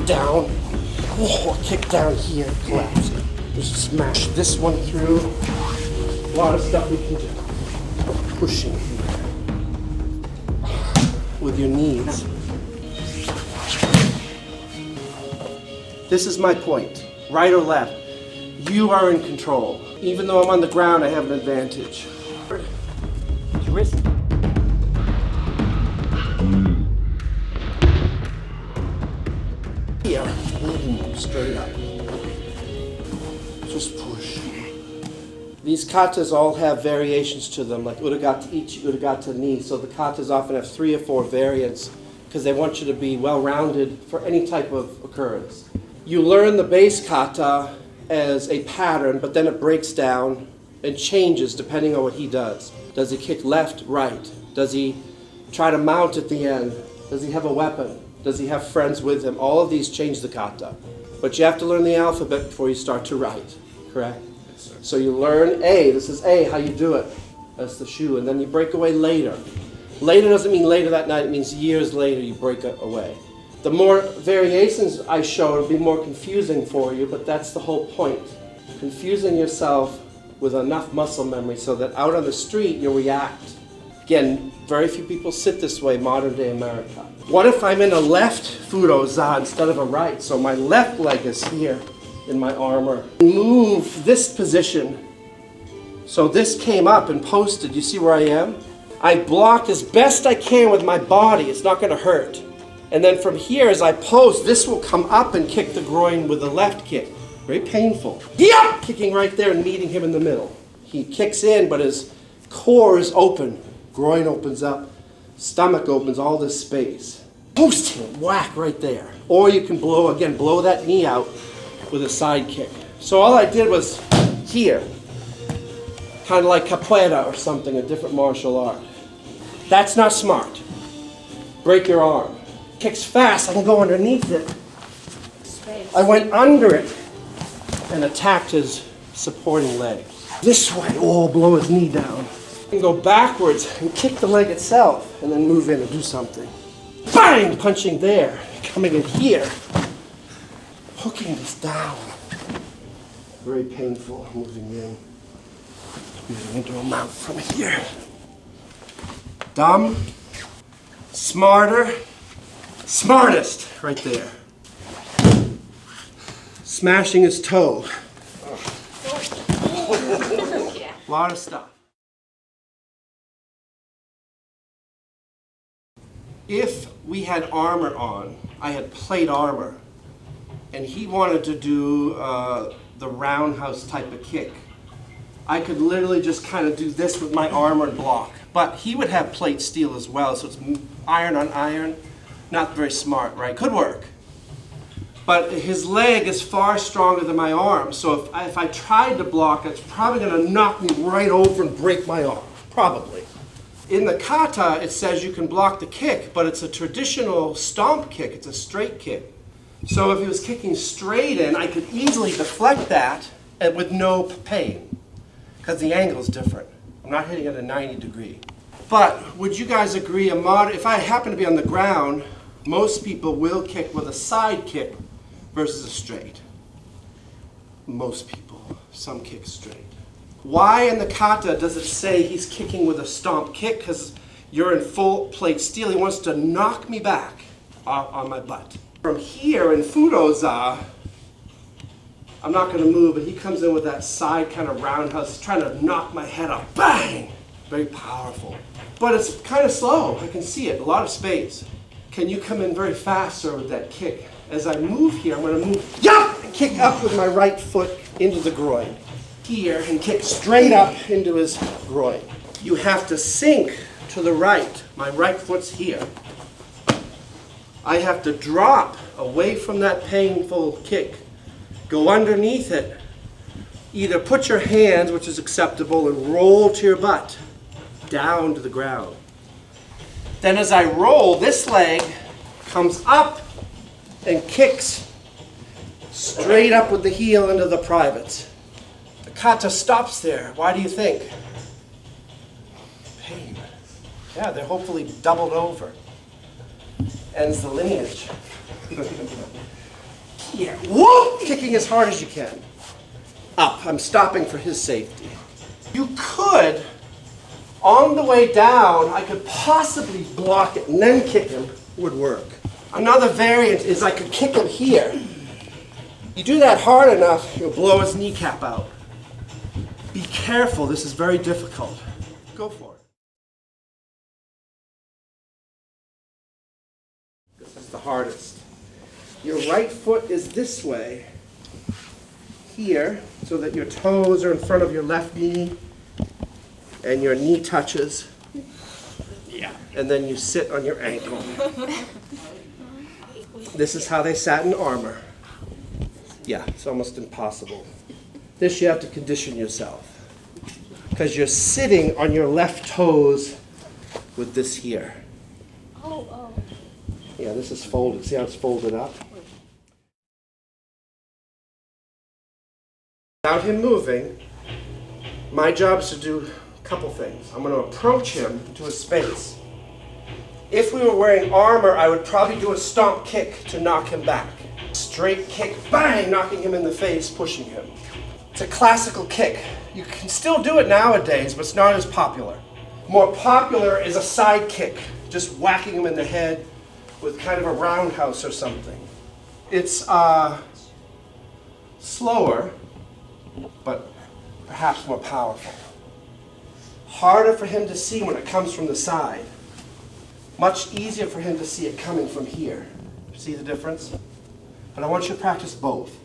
down. Oh, kick down here, collapse. Just smash this one through. A lot of stuff we can do. Pushing here with your knees. This is my point. Right or left, you are in control. Even though I'm on the ground, I have an advantage. Wrist. Here, straight up. Just push. These katas all have variations to them, like uragata ichi, uragata ni. So the katas often have 3 or 4 variants because they want you to be well-rounded for any type of occurrence. You learn the base kata as a pattern, but then it breaks down and changes depending on what he does. Does he kick left, right? Does he try to mount at the end? Does he have a weapon? Does he have friends with him? All of these change the kata. But you have to learn the alphabet before you start to write, correct? Yes, sir. So you learn A, this is A, how you do it. That's the shu, and then you break away later. Later doesn't mean later that night, it means years later you break away. The more variations I show, it'll be more confusing for you, but that's the whole point. Confusing yourself with enough muscle memory so that out on the street you'll react. Again, very few people sit this way, modern day America. What if I'm in a left Fudo za instead of a right? So my left leg is here in my armor. Move this position. So this came up and posted. You see where I am? I block as best I can with my body. It's not going to hurt. And then from here, as I post, this will come up and kick the groin with the left kick. Very painful. Yeah! Kicking right there and meeting him in the middle. He kicks in, but his core is open. Groin opens up. Stomach opens, all this space. Post him, whack right there. Or you can blow that knee out with a side kick. So all I did was here. Kind of like capoeira or something, a different martial art. That's not smart. Break your arm. Kicks fast, I can go underneath it. I went under it and attacked his supporting leg. This way, oh, blow his knee down. I can go backwards and kick the leg itself and then move in and do something. Bang! Punching there, coming in here, hooking this down. Very painful, moving into a mount from here. Dumb, smarter, smartest, right there. Smashing his toe. A lot of stuff. If we had armor on, I had plate armor, and he wanted to do the roundhouse type of kick, I could literally just kind of do this with my armor and block. But he would have plate steel as well, so it's iron on iron. Not very smart, right? Could work. But his leg is far stronger than my arm, so if I tried to block, it's probably going to knock me right over and break my arm. Probably. In the kata, it says you can block the kick, but it's a traditional stomp kick. It's a straight kick. So if he was kicking straight in, I could easily deflect that with no pain, because the angle is different. I'm not hitting at a 90 degree. But would you guys agree, if I happen to be on the ground, most people will kick with a side kick versus a straight. Most people. Some kick straight. Why in the kata does it say he's kicking with a stomp kick? Because you're in full plate steel. He wants to knock me back on my butt. From here in Fudo za, I'm not going to move, but he comes in with that side kind of roundhouse, trying to knock my head off. Bang! Very powerful. But it's kind of slow. I can see it. A lot of space. Can you come in very fast, sir, with that kick? As I move here, I'm going to move, and kick up with my right foot into the groin. Here, and kick straight up into his groin. You have to sink to the right. My right foot's here. I have to drop away from that painful kick. Go underneath it. Either put your hands, which is acceptable, and roll to your butt, down to the ground. Then as I roll, this leg comes up and kicks straight up with the heel into the privates. The kata stops there. Why do you think? Pain. Yeah, they're hopefully doubled over. Ends the lineage. Yeah, whoop! Kicking as hard as you can. Up. I'm stopping for his safety. You could, on the way down, I could possibly block it and then kick him. Would work. Another variant is I could kick him here. You do that hard enough, you'll blow his kneecap out. Be careful, this is very difficult. Go for it. This is the hardest. Your right foot is this way, here, so that your toes are in front of your left knee and your knee touches. Yeah. And then you sit on your ankle. This is how they sat in armor. Yeah, it's almost impossible. This you have to condition yourself. Because you're sitting on your left toes with this here. Oh. Yeah, this is folded. See how it's folded up? Without him moving, my job is to do a couple things. I'm going to approach him to a space. If we were wearing armor, I would probably do a stomp kick to knock him back. Straight kick, bang, knocking him in the face, pushing him. It's a classical kick. You can still do it nowadays, but it's not as popular. More popular is a side kick, just whacking him in the head with kind of a roundhouse or something. It's slower, but perhaps more powerful. Harder for him to see when it comes from the side. Much easier for him to see it coming from here. See the difference? But I want you to practice both.